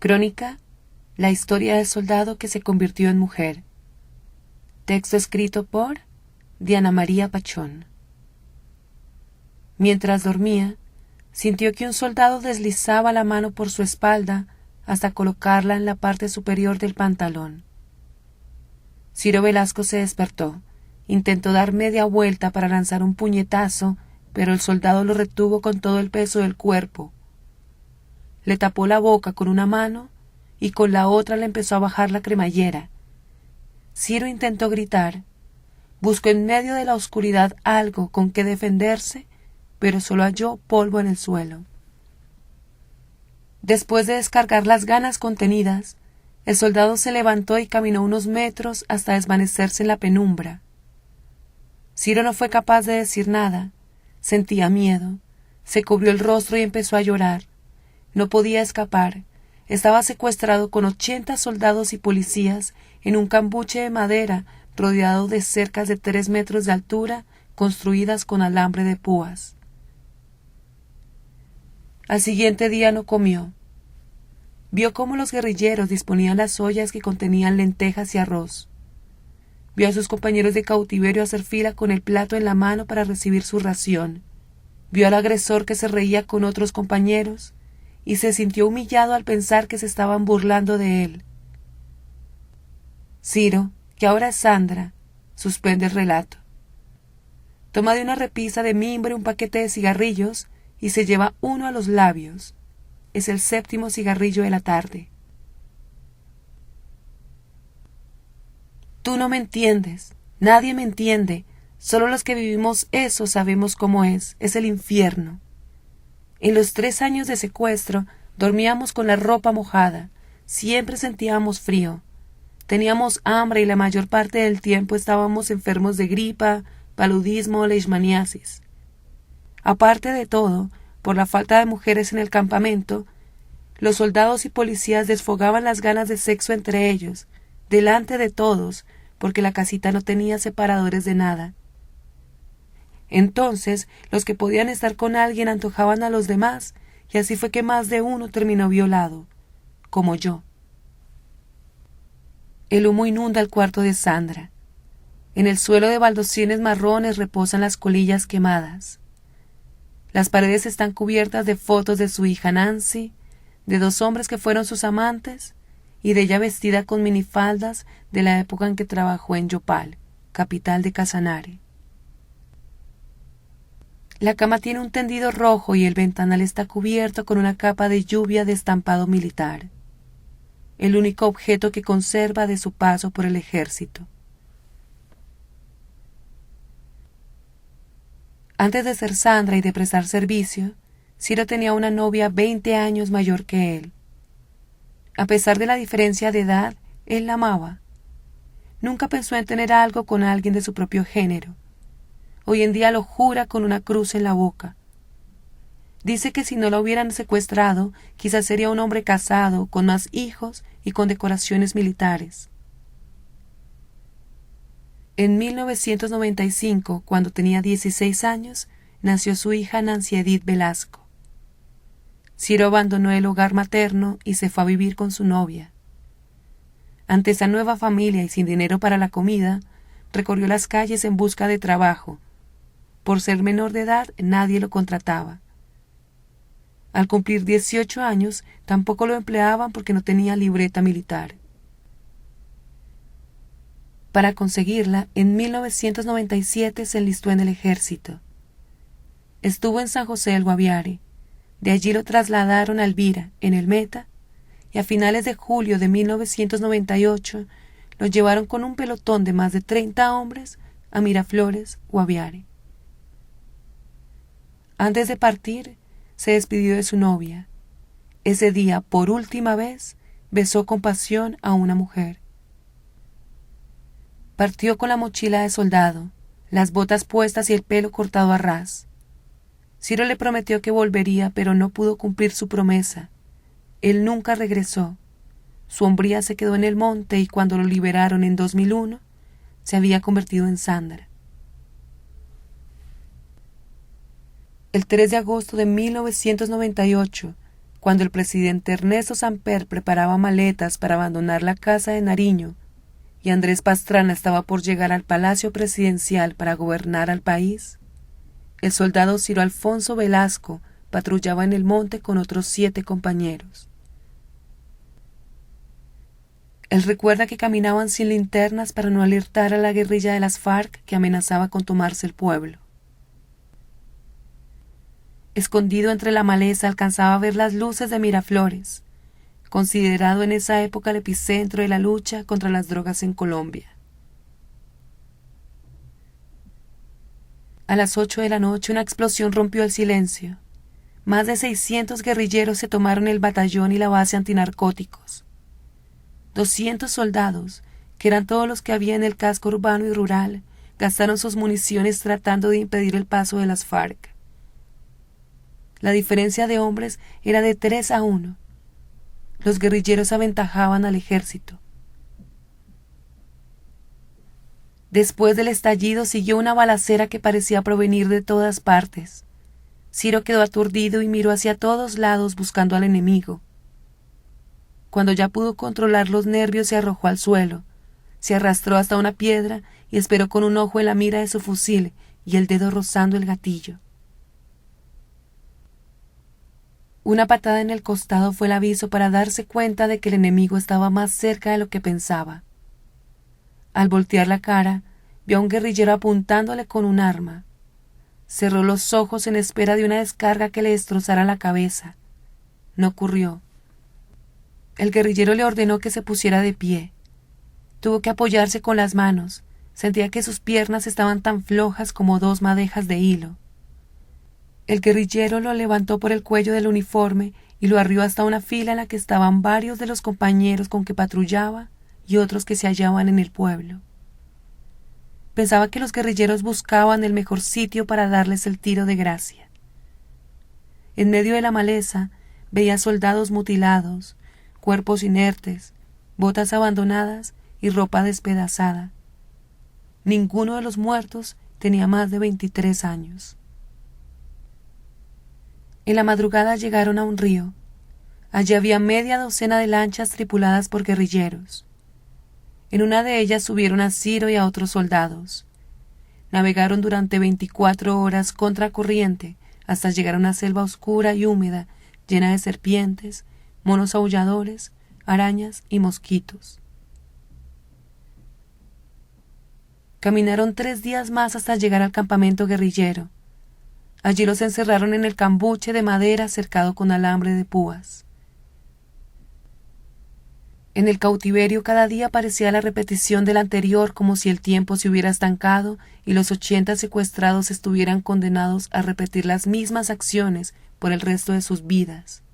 Crónica: la historia del soldado que se convirtió en mujer. Texto escrito por Diana María Pachón. Mientras dormía, sintió que un soldado deslizaba la mano por su espalda hasta colocarla en la parte superior del pantalón. Ciro Velasco se despertó. Intentó dar media vuelta para lanzar un puñetazo, pero el soldado lo retuvo con todo el peso del cuerpo. Le tapó la boca con una mano y con la otra le empezó a bajar la cremallera. Ciro intentó gritar. Buscó en medio de la oscuridad algo con que defenderse, pero solo halló polvo en el suelo. Después de descargar las ganas contenidas, el soldado se levantó y caminó unos metros hasta desvanecerse en la penumbra. Ciro no fue capaz de decir nada. Sentía miedo. Se cubrió el rostro y empezó a llorar. No podía escapar. Estaba secuestrado con 80 soldados y policías en un cambuche de madera rodeado de cercas de 3 metros de altura construidas con alambre de púas. Al siguiente día no comió. Vio cómo los guerrilleros disponían las ollas que contenían lentejas y arroz. Vio a sus compañeros de cautiverio hacer fila con el plato en la mano para recibir su ración. Vio al agresor que se reía con otros compañeros y se sintió humillado al pensar que se estaban burlando de él. Ciro, que ahora es Sandra, suspende el relato. Toma de una repisa de mimbre un paquete de cigarrillos y se lleva uno a los labios. Es el 7º cigarrillo de la tarde. Tú no me entiendes, nadie me entiende, solo los que vivimos eso sabemos cómo es el infierno. En los 3 años de secuestro dormíamos con la ropa mojada, siempre sentíamos frío, teníamos hambre y la mayor parte del tiempo estábamos enfermos de gripa, paludismo o leishmaniasis. Aparte de todo, por la falta de mujeres en el campamento, los soldados y policías desfogaban las ganas de sexo entre ellos, delante de todos, porque la casita no tenía separadores de nada. Entonces, los que podían estar con alguien antojaban a los demás, y así fue que más de uno terminó violado, como yo. El humo inunda el cuarto de Sandra. En el suelo de baldosines marrones reposan las colillas quemadas. Las paredes están cubiertas de fotos de su hija Nancy, de 2 hombres que fueron sus amantes, y de ella vestida con minifaldas de la época en que trabajó en Yopal, capital de Casanare. La cama tiene un tendido rojo y el ventanal está cubierto con una capa de lluvia de estampado militar, el único objeto que conserva de su paso por el ejército. Antes de ser Sandra y de prestar servicio, Ciro tenía una novia 20 años mayor que él. A pesar de la diferencia de edad, él la amaba. Nunca pensó en tener algo con alguien de su propio género. Hoy en día lo jura con una cruz en la boca. Dice que si no lo hubieran secuestrado, quizás sería un hombre casado, con más hijos y con decoraciones militares. En 1995, cuando tenía 16 años, nació su hija Nancy Edith Velasco. Ciro abandonó el hogar materno y se fue a vivir con su novia. Ante esa nueva familia y sin dinero para la comida, recorrió las calles en busca de trabajo. Por ser menor de edad, nadie lo contrataba. Al cumplir 18 años, tampoco lo empleaban porque no tenía libreta militar. Para conseguirla, en 1997 se enlistó en el ejército. Estuvo en San José del Guaviare. De allí lo trasladaron a Elvira, en el Meta, y a finales de julio de 1998 lo llevaron con un pelotón de más de 30 hombres a Miraflores, Guaviare. Antes de partir, se despidió de su novia. Ese día, por última vez, besó con pasión a una mujer. Partió con la mochila de soldado, las botas puestas y el pelo cortado a ras. Ciro le prometió que volvería, pero no pudo cumplir su promesa. Él nunca regresó. Su hombría se quedó en el monte y cuando lo liberaron en 2001, se había convertido en Sandra. El 3 de agosto de 1998, Cuando el presidente Ernesto Samper preparaba maletas para abandonar la casa de Nariño y Andrés Pastrana estaba por llegar al Palacio Presidencial para gobernar al país, el soldado Ciro Alfonso Velasco patrullaba en el monte con otros 7 compañeros. Él recuerda que caminaban sin linternas para no alertar a la guerrilla de las FARC que amenazaba con tomarse el pueblo. Escondido entre la maleza alcanzaba a ver las luces de Miraflores, considerado en esa época el epicentro de la lucha contra las drogas en Colombia. A las 8 de la noche una explosión rompió el silencio. Más de 600 guerrilleros se tomaron el batallón y la base antinarcóticos. 200 soldados, que eran todos los que había en el casco urbano y rural, gastaron sus municiones tratando de impedir el paso de las FARC. La diferencia de hombres era de 3-1. Los guerrilleros aventajaban al ejército. Después del estallido siguió una balacera que parecía provenir de todas partes. Ciro quedó aturdido y miró hacia todos lados buscando al enemigo. Cuando ya pudo controlar los nervios se arrojó al suelo, se arrastró hasta una piedra y esperó con un ojo en la mira de su fusil y el dedo rozando el gatillo. Una patada en el costado fue el aviso para darse cuenta de que el enemigo estaba más cerca de lo que pensaba. Al voltear la cara, vio a un guerrillero apuntándole con un arma. Cerró los ojos en espera de una descarga que le destrozara la cabeza. No ocurrió. El guerrillero le ordenó que se pusiera de pie. Tuvo que apoyarse con las manos. Sentía que sus piernas estaban tan flojas como 2 madejas de hilo. El guerrillero lo levantó por el cuello del uniforme y lo arrió hasta una fila en la que estaban varios de los compañeros con que patrullaba y otros que se hallaban en el pueblo. Pensaba que los guerrilleros buscaban el mejor sitio para darles el tiro de gracia. En medio de la maleza veía soldados mutilados, cuerpos inertes, botas abandonadas y ropa despedazada. Ninguno de los muertos tenía más de 23 años. En la madrugada llegaron a un río. Allí había media docena de lanchas tripuladas por guerrilleros. En una de ellas subieron a Ciro y a otros soldados. Navegaron durante 24 horas contra corriente hasta llegar a una selva oscura y húmeda, llena de serpientes, monos aulladores, arañas y mosquitos. Caminaron 3 días más hasta llegar al campamento guerrillero. Allí los encerraron en el cambuche de madera cercado con alambre de púas. En el cautiverio cada día parecía la repetición del anterior, como si el tiempo se hubiera estancado y los 80 secuestrados estuvieran condenados a repetir las mismas acciones por el resto de sus vidas.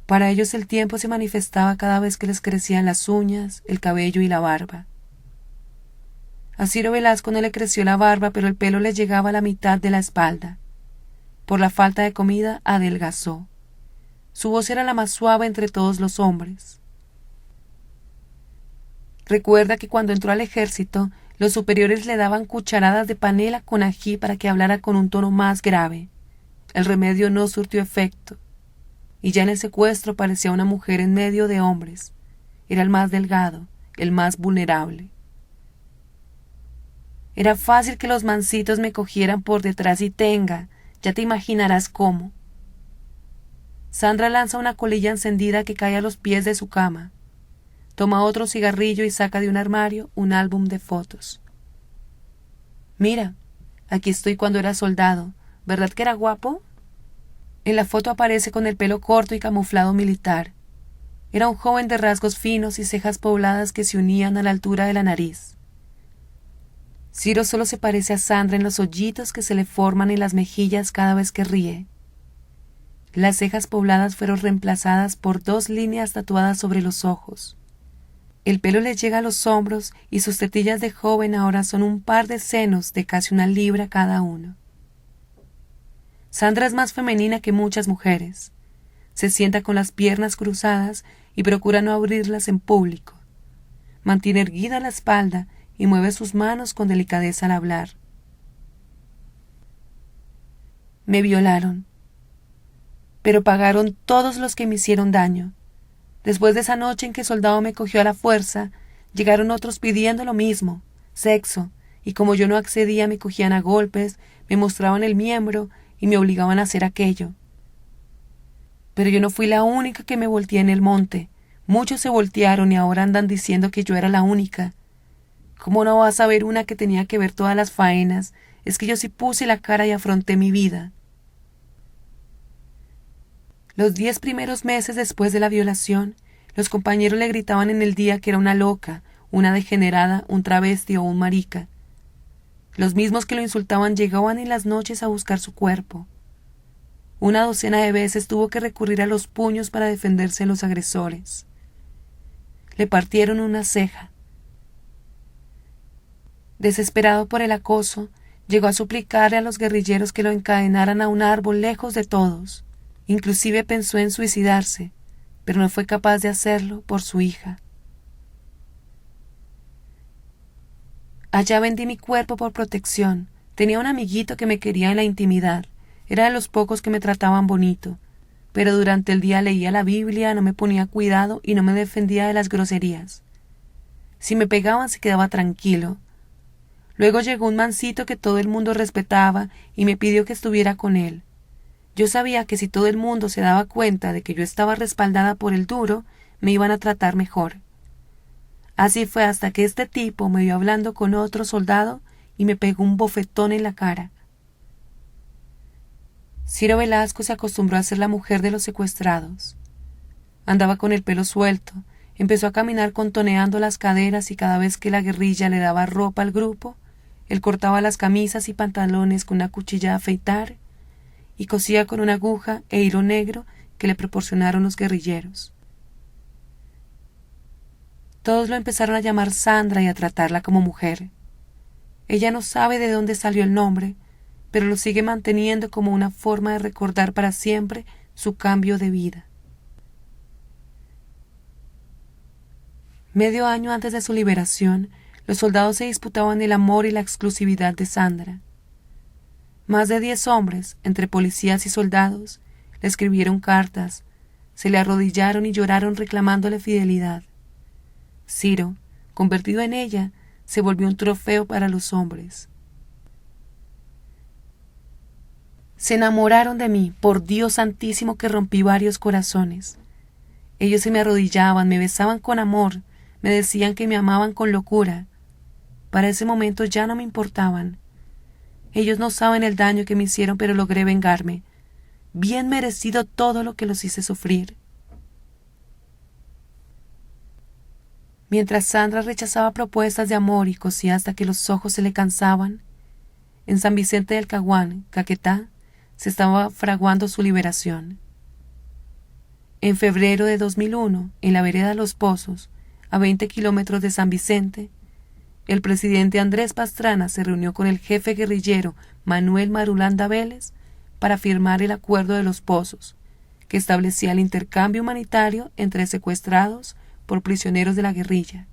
Para ellos el tiempo se manifestaba cada vez que les crecían las uñas, el cabello y la barba. A Ciro Velasco no le creció la barba, pero el pelo le llegaba a la mitad de la espalda. Por la falta de comida, adelgazó. Su voz era la más suave entre todos los hombres. Recuerda que cuando entró al ejército, los superiores le daban cucharadas de panela con ají para que hablara con un tono más grave. El remedio no surtió efecto, y ya en el secuestro parecía una mujer en medio de hombres. Era el más delgado, el más vulnerable. Era fácil que los mancitos me cogieran por detrás y ya te imaginarás cómo. Sandra lanza una colilla encendida que cae a los pies de su cama. Toma otro cigarrillo y saca de un armario un álbum de fotos. Mira, aquí estoy cuando era soldado. ¿Verdad que era guapo? En la foto aparece con el pelo corto y camuflado militar. Era un joven de rasgos finos y cejas pobladas que se unían a la altura de la nariz. Ciro solo se parece a Sandra en los hoyitos que se le forman en las mejillas cada vez que ríe. Las cejas pobladas fueron reemplazadas por 2 líneas tatuadas sobre los ojos. El pelo le llega a los hombros y sus tetillas de joven ahora son un par de senos de casi 1 libra cada uno. Sandra es más femenina que muchas mujeres. Se sienta con las piernas cruzadas y procura no abrirlas en público. Mantiene erguida la espalda y mueve sus manos con delicadeza al hablar. Me violaron. pero pagaron todos los que me hicieron daño. Después de esa noche en que el soldado me cogió a la fuerza, llegaron otros pidiendo lo mismo, sexo, y como yo no accedía me cogían a golpes, me mostraban el miembro y me obligaban a hacer aquello. Pero yo no fui la única que me volteé en el monte. Muchos se voltearon y ahora andan diciendo que yo era la única. ¿Cómo no vas a ver una que tenía que ver todas las faenas? Es que yo sí puse la cara y afronté mi vida. Los 10 primeros meses después de la violación, los compañeros le gritaban en el día que era una loca, una degenerada, un travesti o un marica. Los mismos que lo insultaban llegaban en las noches a buscar su cuerpo. Una docena de veces tuvo que recurrir a los puños para defenderse de los agresores. Le partieron una ceja. Desesperado por el acoso, llegó a suplicarle a los guerrilleros que lo encadenaran a un árbol lejos de todos. Inclusive pensó en suicidarse, pero no fue capaz de hacerlo por su hija. Allá vendí mi cuerpo por protección. Tenía un amiguito que me quería en la intimidad. Era de los pocos que me trataban bonito. Pero durante el día leía la Biblia, no me ponía cuidado y no me defendía de las groserías. Si me pegaban se quedaba tranquilo. Luego llegó un mancito que todo el mundo respetaba y me pidió que estuviera con él. Yo sabía que si todo el mundo se daba cuenta de que yo estaba respaldada por el duro, me iban a tratar mejor. Así fue hasta que este tipo me vio hablando con otro soldado y me pegó un bofetón en la cara. Ciro Velasco se acostumbró a ser la mujer de los secuestrados. Andaba con el pelo suelto, empezó a caminar contoneando las caderas y cada vez que la guerrilla le daba ropa al grupo, él cortaba las camisas y pantalones con una cuchilla de afeitar y cosía con una aguja e hilo negro que le proporcionaron los guerrilleros. Todos lo empezaron a llamar Sandra y a tratarla como mujer. Ella no sabe de dónde salió el nombre, pero lo sigue manteniendo como una forma de recordar para siempre su cambio de vida. Medio año antes de su liberación, los soldados se disputaban el amor y la exclusividad de Sandra. Más de 10 hombres, entre policías y soldados, le escribieron cartas, se le arrodillaron y lloraron reclamándole fidelidad. Ciro, convertido en ella, se volvió un trofeo para los hombres. Se enamoraron de mí, por Dios santísimo que rompí varios corazones. Ellos se me arrodillaban, me besaban con amor, me decían que me amaban con locura. Para ese momento ya no me importaban. Ellos no saben el daño que me hicieron, pero logré vengarme. Bien merecido todo lo que los hice sufrir. Mientras Sandra rechazaba propuestas de amor y cosía hasta que los ojos se le cansaban, en San Vicente del Caguán, Caquetá, se estaba fraguando su liberación. En febrero de 2001, en la vereda Los Pozos, a 20 kilómetros de San Vicente, el presidente Andrés Pastrana se reunió con el jefe guerrillero Manuel Marulanda Vélez para firmar el Acuerdo de los Pozos, que establecía el intercambio humanitario entre secuestrados por prisioneros de la guerrilla.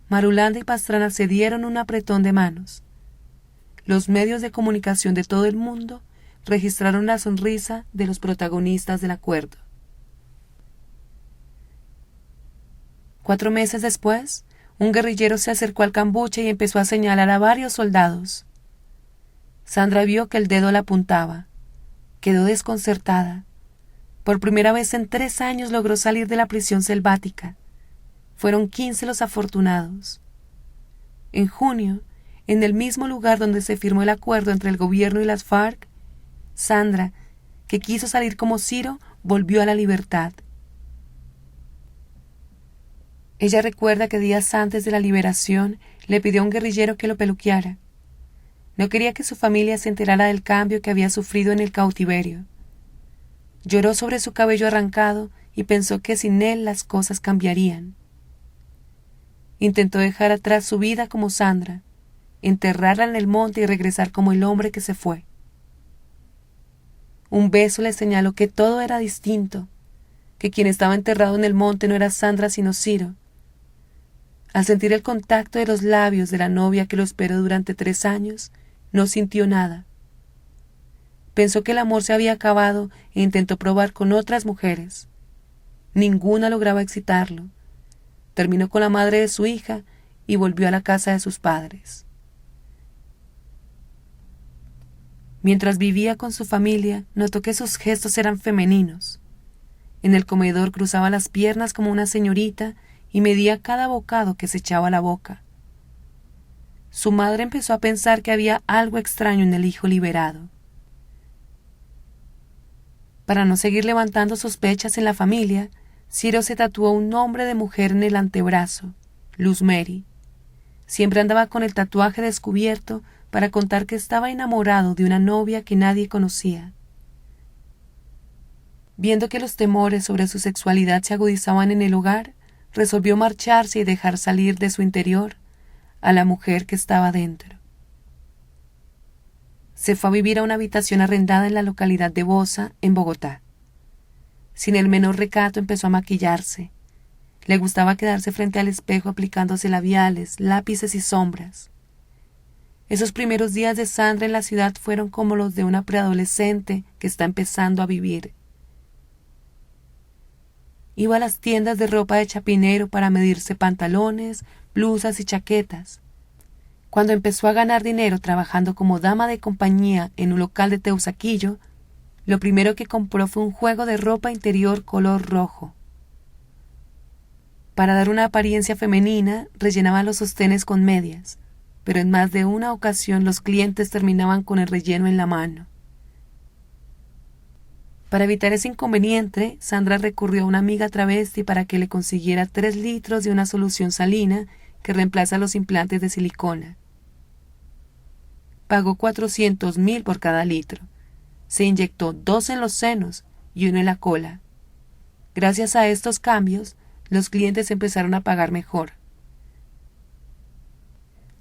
Marulanda y Pastrana se dieron un apretón de manos. Los medios de comunicación de todo el mundo registraron la sonrisa de los protagonistas del acuerdo. 4 meses después, un guerrillero se acercó al cambuche y empezó a señalar a varios soldados. Sandra vio que el dedo la apuntaba. Quedó desconcertada. Por primera vez en 3 años logró salir de la prisión selvática. Fueron 15 los afortunados. En junio, en el mismo lugar donde se firmó el acuerdo entre el gobierno y las FARC, Sandra, que quiso salir como Ciro, volvió a la libertad. Ella recuerda que días antes de la liberación le pidió a un guerrillero que lo peluqueara. No quería que su familia se enterara del cambio que había sufrido en el cautiverio. Lloró sobre su cabello arrancado y pensó que sin él las cosas cambiarían. Intentó dejar atrás su vida como Sandra, enterrarla en el monte y regresar como el hombre que se fue. Un beso le señaló que todo era distinto, que quien estaba enterrado en el monte no era Sandra sino Ciro. Al sentir el contacto de los labios de la novia que lo esperó durante 3 años, no sintió nada. Pensó que el amor se había acabado e intentó probar con otras mujeres. Ninguna lograba excitarlo. Terminó con la madre de su hija y volvió a la casa de sus padres. Mientras vivía con su familia, notó que sus gestos eran femeninos. En el comedor cruzaba las piernas como una señorita y medía cada bocado que se echaba a la boca. Su madre empezó a pensar que había algo extraño en el hijo liberado. Para no seguir levantando sospechas en la familia, Ciro se tatuó un nombre de mujer en el antebrazo, Luz Mary. Siempre andaba con el tatuaje descubierto para contar que estaba enamorado de una novia que nadie conocía. Viendo que los temores sobre su sexualidad se agudizaban en el hogar, resolvió marcharse y dejar salir de su interior a la mujer que estaba dentro. Se fue a vivir a una habitación arrendada en la localidad de Bosa, en Bogotá. Sin el menor recato empezó a maquillarse. Le gustaba quedarse frente al espejo aplicándose labiales, lápices y sombras. Esos primeros días de Sandra en la ciudad fueron como los de una preadolescente que está empezando a vivir. Iba a las tiendas de ropa de Chapinero para medirse pantalones, blusas y chaquetas. Cuando empezó a ganar dinero trabajando como dama de compañía en un local de Teusaquillo, lo primero que compró fue un juego de ropa interior color rojo. Para dar una apariencia femenina, rellenaba los sostenes con medias, pero en más de una ocasión los clientes terminaban con el relleno en la mano. Para evitar ese inconveniente, Sandra recurrió a una amiga travesti para que le consiguiera 3 litros de una solución salina que reemplaza los implantes de silicona. Pagó 400.000 por cada litro. Se inyectó 2 en los senos y 1 en la cola. Gracias a estos cambios, los clientes empezaron a pagar mejor.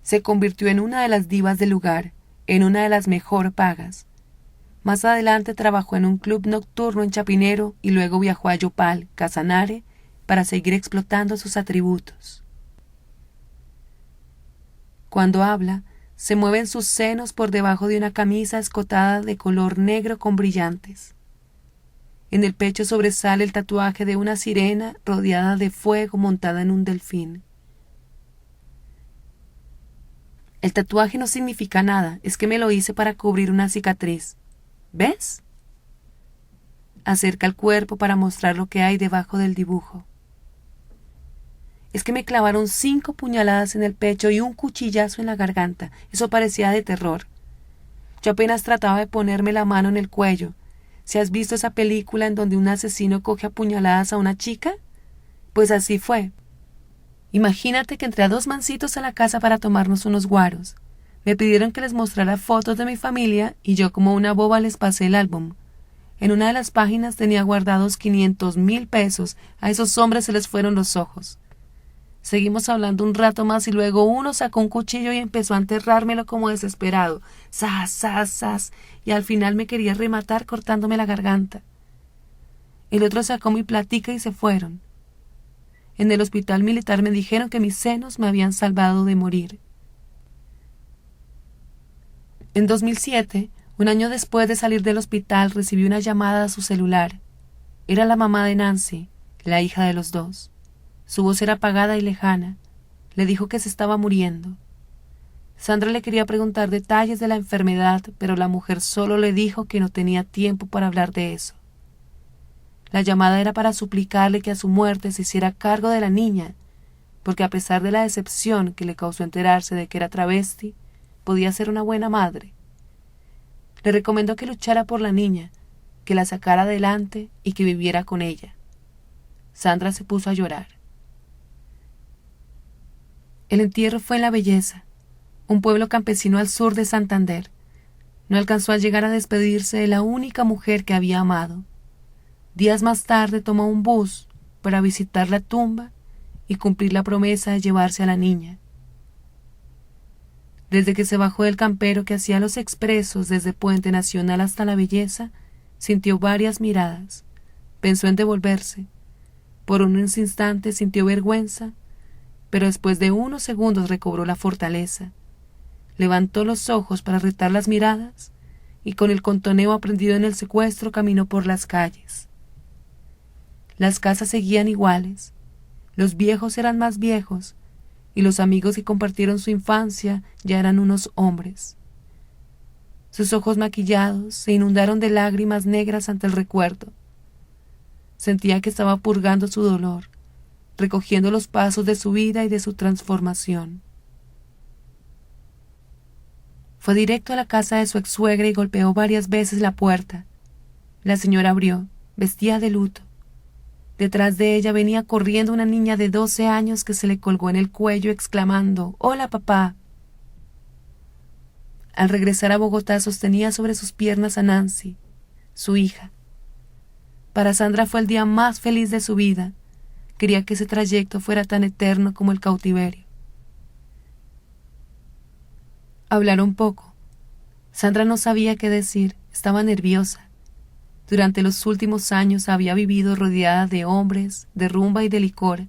Se convirtió en una de las divas del lugar, en una de las mejor pagas. Más adelante trabajó en un club nocturno en Chapinero y luego viajó a Yopal, Casanare, para seguir explotando sus atributos. Cuando habla, se mueven sus senos por debajo de una camisa escotada de color negro con brillantes. En el pecho sobresale el tatuaje de una sirena rodeada de fuego montada en un delfín. El tatuaje no significa nada, es que me lo hice para cubrir una cicatriz. ¿Ves? Acerca el cuerpo para mostrar lo que hay debajo del dibujo. Es que me clavaron 5 puñaladas en el pecho y un cuchillazo en la garganta. Eso parecía de terror. Yo apenas trataba de ponerme la mano en el cuello. ¿Si has visto esa película en donde un asesino coge a puñaladas a una chica? Pues así fue. Imagínate que entré a 2 mancitos a la casa para tomarnos unos guaros. Me pidieron que les mostrara fotos de mi familia y yo como una boba les pasé el álbum. En una de las páginas tenía guardados 500.000 pesos. A esos hombres se les fueron los ojos. Seguimos hablando un rato más y luego uno sacó un cuchillo y empezó a enterrármelo como desesperado. ¡Zas, zas, zas! Y al final me quería rematar cortándome la garganta. El otro sacó mi platica y se fueron. En el hospital militar me dijeron que mis senos me habían salvado de morir. En 2007, un año después de salir del hospital, recibí una llamada a su celular. Era la mamá de Nancy, la hija de los 2. Su voz era apagada y lejana. Le dijo que se estaba muriendo. Sandra le quería preguntar detalles de la enfermedad, pero la mujer solo le dijo que no tenía tiempo para hablar de eso. La llamada era para suplicarle que a su muerte se hiciera cargo de la niña, porque a pesar de la decepción que le causó enterarse de que era travesti, podía ser una buena madre. Le recomendó que luchara por la niña, que la sacara adelante y que viviera con ella. Sandra se puso a llorar. El entierro fue en La Belleza, un pueblo campesino al sur de Santander. No alcanzó a llegar a despedirse de la única mujer que había amado. Días más tarde tomó un bus para visitar la tumba y cumplir la promesa de llevarse a la niña. Desde que se bajó del campero que hacía los expresos desde Puente Nacional hasta La Belleza, sintió varias miradas. Pensó en devolverse. Por unos instantes sintió vergüenza, pero después de unos segundos recobró la fortaleza. Levantó los ojos para retar las miradas y con el contoneo aprendido en el secuestro caminó por las calles. Las casas seguían iguales, los viejos eran más viejos, y los amigos que compartieron su infancia ya eran unos hombres. Sus ojos maquillados se inundaron de lágrimas negras ante el recuerdo. Sentía que estaba purgando su dolor, recogiendo los pasos de su vida y de su transformación. Fue directo a la casa de su ex-suegra y golpeó varias veces la puerta. La señora abrió, vestida de luto. Detrás de ella venía corriendo una niña de 12 años que se le colgó en el cuello exclamando: «¡Hola, papá!». Al regresar a Bogotá sostenía sobre sus piernas a Nancy, su hija. Para Sandra fue el día más feliz de su vida. Quería que ese trayecto fuera tan eterno como el cautiverio. Hablaron poco. Sandra no sabía qué decir, estaba nerviosa. Durante los últimos años había vivido rodeada de hombres, de rumba y de licor.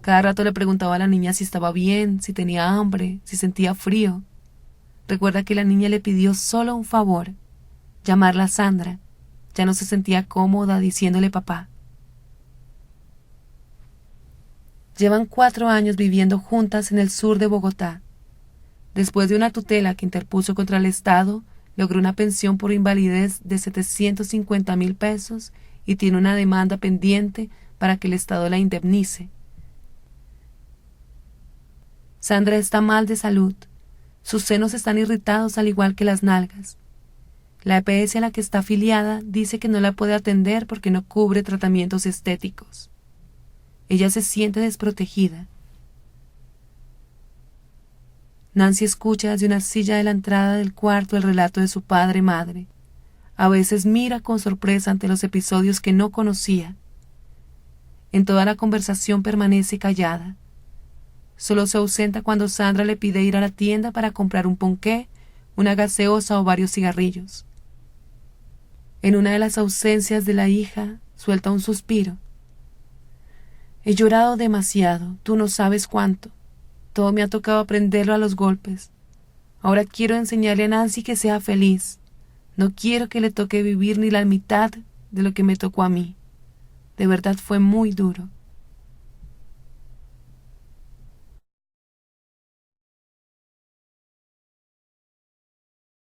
Cada rato le preguntaba a la niña si estaba bien, si tenía hambre, si sentía frío. Recuerda que la niña le pidió solo un favor: llamarla Sandra. Ya no se sentía cómoda diciéndole papá. Llevan 4 años viviendo juntas en el sur de Bogotá. Después de una tutela que interpuso contra el Estado, logró una pensión por invalidez de 750.000 pesos y tiene una demanda pendiente para que el Estado la indemnice. Sandra está mal de salud. Sus senos están irritados al igual que las nalgas. La EPS a la que está afiliada dice que no la puede atender porque no cubre tratamientos estéticos. Ella se siente desprotegida. Nancy escucha desde una silla de la entrada del cuarto el relato de su padre-madre. A veces mira con sorpresa ante los episodios que no conocía. En toda la conversación permanece callada. Solo se ausenta cuando Sandra le pide ir a la tienda para comprar un ponqué, una gaseosa o varios cigarrillos. En una de las ausencias de la hija, suelta un suspiro. He llorado demasiado, tú no sabes cuánto. Todo me ha tocado aprenderlo a los golpes. Ahora quiero enseñarle a Nancy que sea feliz. No quiero que le toque vivir ni la mitad de lo que me tocó a mí. De verdad fue muy duro.